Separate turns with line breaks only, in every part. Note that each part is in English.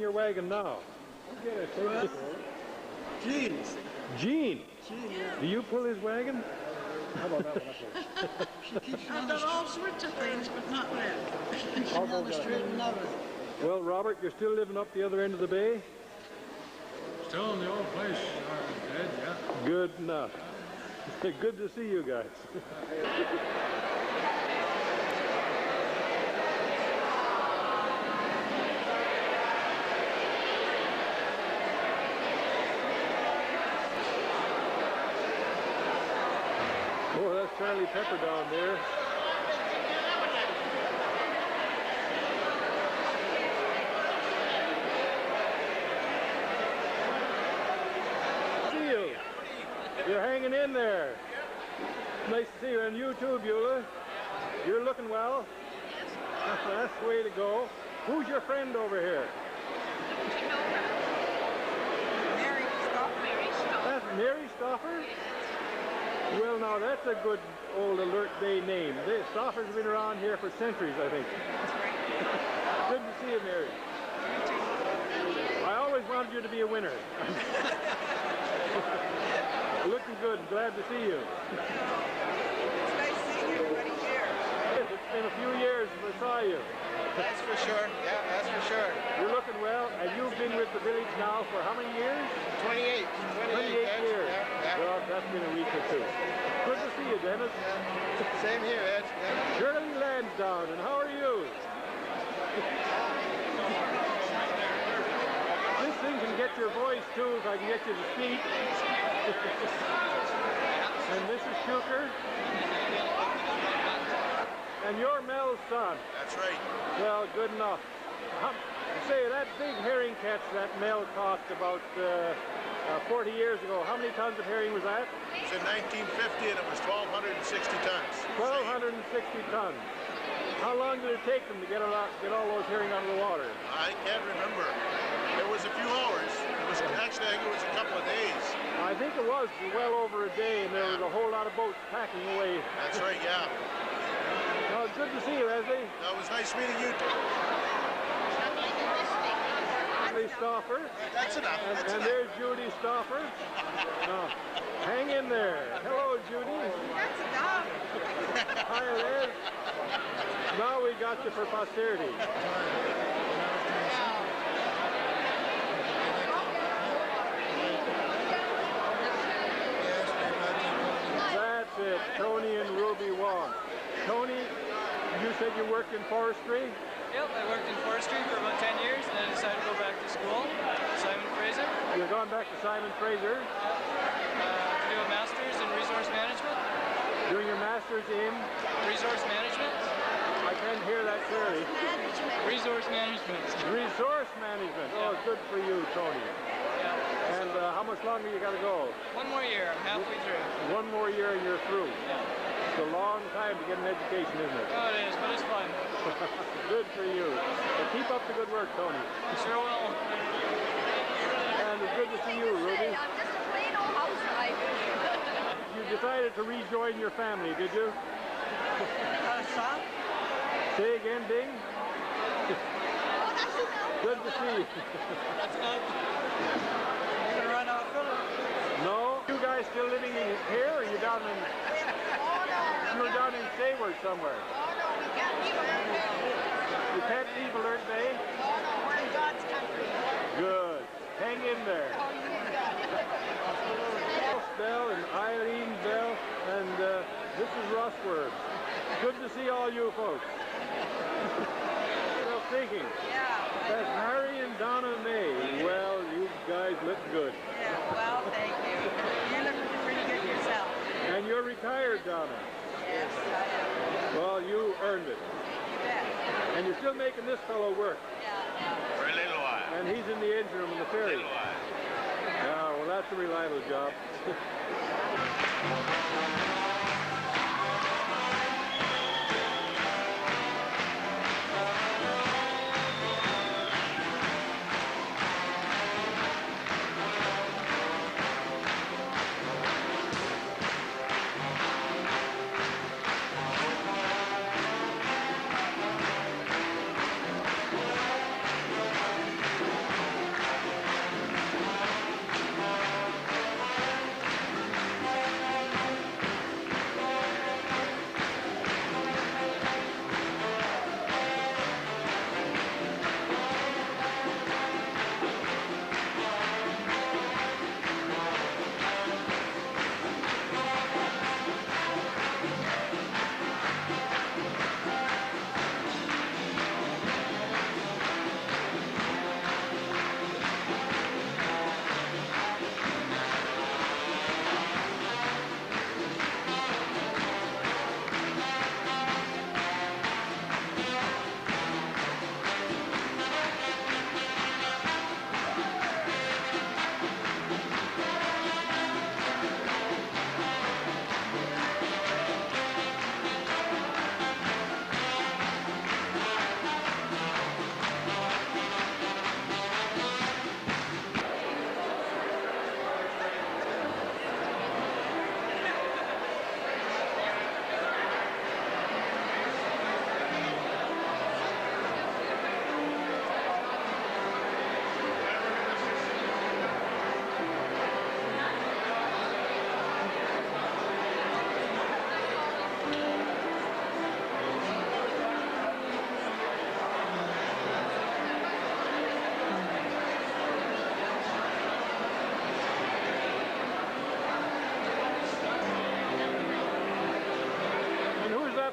your wagon now?
Gene.
Gene.
Gene, yeah.
Do you pull his wagon?
How about that one?
I've done all sorts of things, but not that.
I'll go the straight and narrow.
Well, Robert, you're still living up the other end of the bay?
Still in the old place, Ed, yeah.
Good enough. Good to see you guys. Oh, that's Charlie Pepper down there. See you. You're hanging in there. Nice to see you. And you too, Beulah. You're looking well. That's the way to go. Who's your friend over here?
Mary Stoffer.
That's Mary Stoffer? Well, now that's a good old Alert Bay name. The Stoffers have been around here for centuries, I think. Good to see you, Mary. I always wanted you to be a winner. Looking good. Glad to see you.
It's nice seeing everybody here.
It's been a few years since I saw you.
That's for sure. Yeah, that's for sure.
You're looking well, and you've been with the village now for how many years?
28.
28 years.
Yeah.
Well, that's been a week or two. Good to see you, Dennis.
Yeah. Same here, Ed. Yeah.
Shirley Lansdowne, and how are you? This thing can get your voice, too, if I can get you to speak. And Mrs. Schuker. And you're Mel's son.
That's right.
Well, good enough. Say, that big herring catch that Mel caught about 40 years ago, how many tons of herring was that?
It was in 1950 and it was 1,260 tons.
1,260 tons. How long did it take them to get all those herring out of the water?
I can't remember. It was a few hours. It was actually, I think it was a couple of days.
I think it was well over a day, and there was a whole lot of boats packing away.
That's right, yeah.
Well, it's good to see you, Leslie.
It was nice meeting you.
Leslie Stoffer.
That's enough.
And there's Judy Stoffer. Hang in there. Hello, Judy.
That's a dog.
Hi, Les. Now we got you for posterity. That's it, Tony and Ruby Wong. Tony, you said you worked in forestry?
Yep, I worked in forestry for about 10 years, and then I decided to go back to school, Simon Fraser.
You're going back to Simon Fraser?
To do a master's in resource management.
Doing your master's in?
Resource management.
I can't hear that clearly.
Resource management.
Resource management. Oh, good for you, Tony.
Yeah.
And how much longer you got to go?
One more year. I'm halfway through.
One more year and you're through.
Yeah.
It's a long time to get an education, isn't it?
Oh, it is, but it's fun.
Good for you. Well, keep up the good work, Tony.
Sure will.
And it's good to see you, Ruby.
I'm just a plain old housewife.
You decided to rejoin your family, did you?
Son?
Say again, Ding. Good to see you.
That's not.
You're going to run off Philip?
No? You guys still living in here, or are you down in... You were down in Sayward somewhere.
Oh, no, we can't leave Alert Bay.
You can't leave Alert Bay?
Oh, no, we're in God's country.
Good. Hang in there.
Oh, you got it.
Bell and Eileen Bell, and this is Russ Word. Good to see all you folks. Well, thinking.
Yeah.
That's Harry and Donna May. Well, you guys look good.
Yeah, well, thank you. You look pretty good yourself.
And you're retired, Donna.
Yes, I am.
Well, you earned it.
You bet.
And you're still making this fellow work.
Yeah.
For a little while.
And he's in the engine room in the ferry.
Little while.
Yeah, well, that's a reliable job.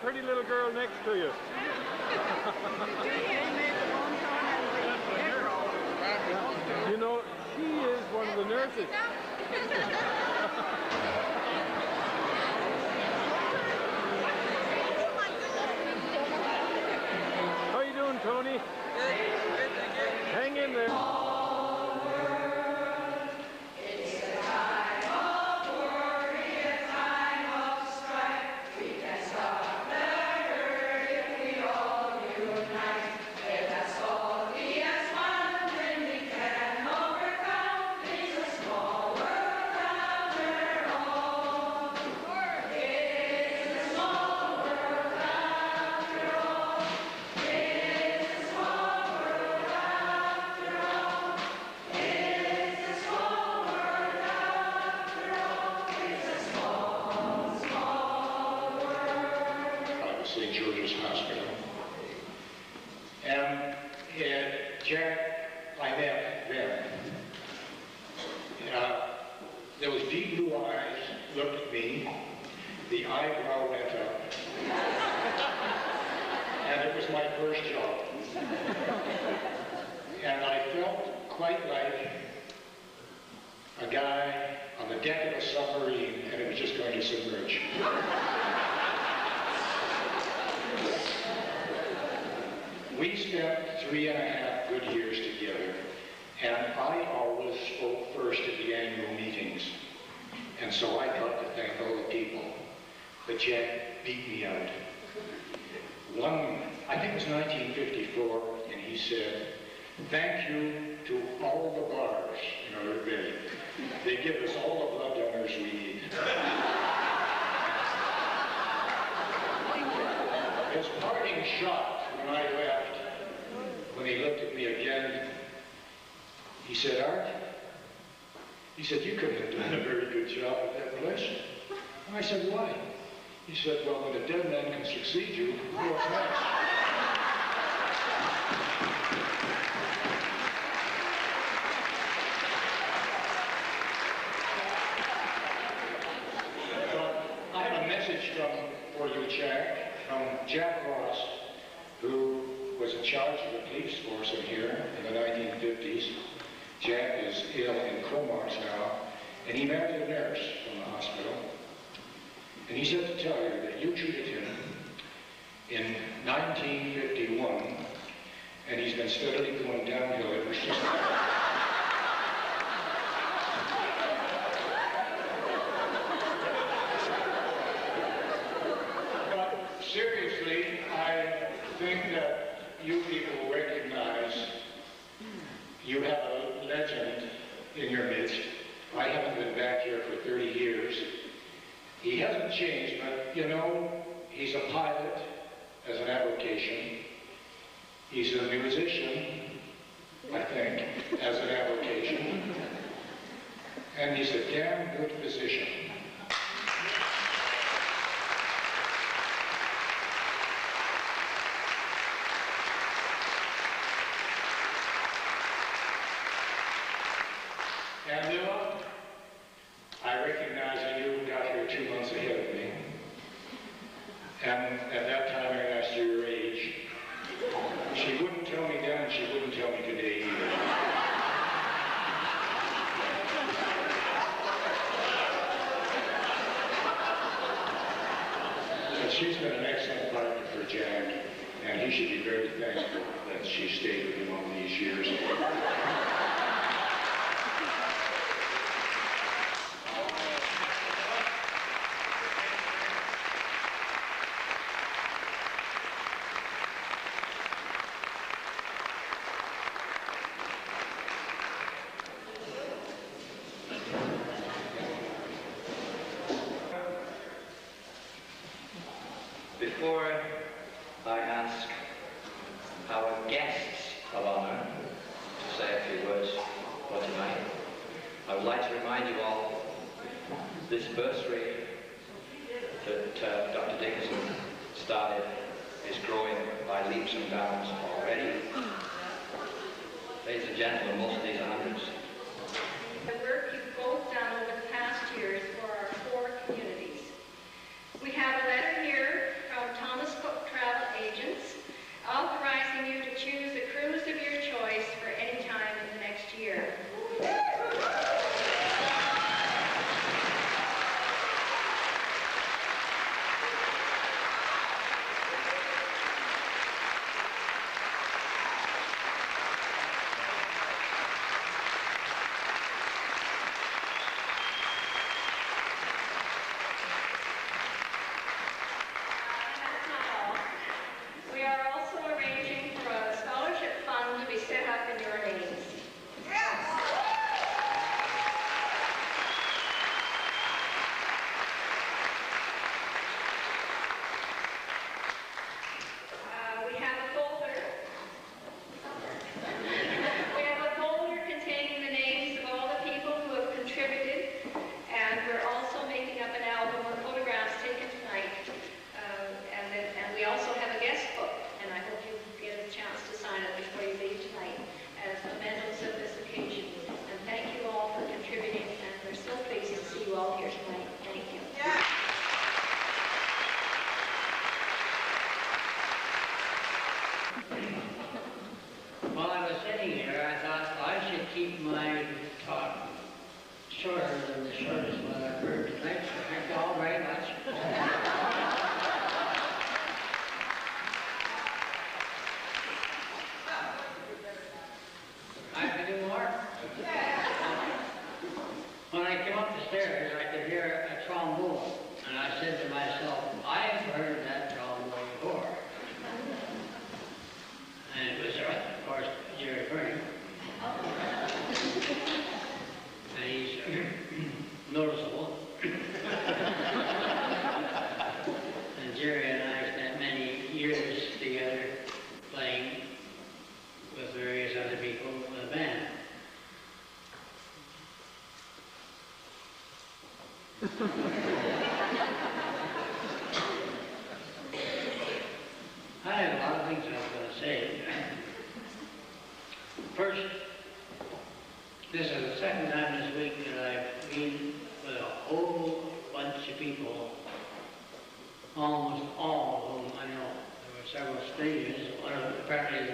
pretty little girl next to you. You know, she is one of the nurses. How you doing, Tony?
Good, good, thank you.
Hang in there.
St. George's Hospital. And Jack, I met then. Those deep blue eyes looked at me, the eyebrow went up, and it was my first job. And I felt quite like a guy on the deck of a submarine and it was just going to submerge. We spent 3.5 good years together, and I always spoke first at the annual meetings. And so I got to thank all the people. But Jack beat me out. I think it was 1954, and he said, "Thank you to all the bars." You know, they give us all the blood donors we need. His parting shot when I left, when he looked at me again, he said, "Art," he said, "you couldn't have done a very good job at that place." And I said, "Why?" He said, "Well, when a dead man can succeed you, what's next?" I have a message for you, Jack, from Jack Ross, who was in charge of the police force in here in the 1950s. Jack is ill in Comox now, and he married a nurse from the hospital. And he said to tell you that you treated him in 1951, and he's been steadily going downhill ever since. But seriously, I think that you people recognize you have a legend in your midst. I haven't been back here for 30 years. He hasn't changed, but you know, he's a pilot as an avocation. He's a musician, I think, as an avocation. And he's a damn good physician. And Mila, I recognize that you got here 2 months ahead of me. And at that time I asked you your age. She wouldn't tell me then, and she wouldn't tell me today either. But she's been an excellent partner for Jack, and he should be very thankful that she stayed with him all these years.
Before I ask our guests of honor to say a few words for tonight, I would like to remind you all this bursary that Dr. Dickinson started is growing by leaps and bounds already. Ladies and gentlemen, most of these are hundreds.
The work you've both done over the past years for our 4 communities. We have a letter here from Thomas
keep my talk shorter than the shortest one I've heard tonight, so thank you all very much. I can do more? When I came up the stairs, I could hear a trombone, and I said to myself, I've heard that trombone before. And it was, of course, Jerry Byrne. And he's noticeable. And Jerry and I spent many years together playing with various other people in the band. I have a lot of things I was going to say. First, this is the second time this week that I've been with a whole bunch of people, almost all of whom I know. There were several strangers, one of them apparently is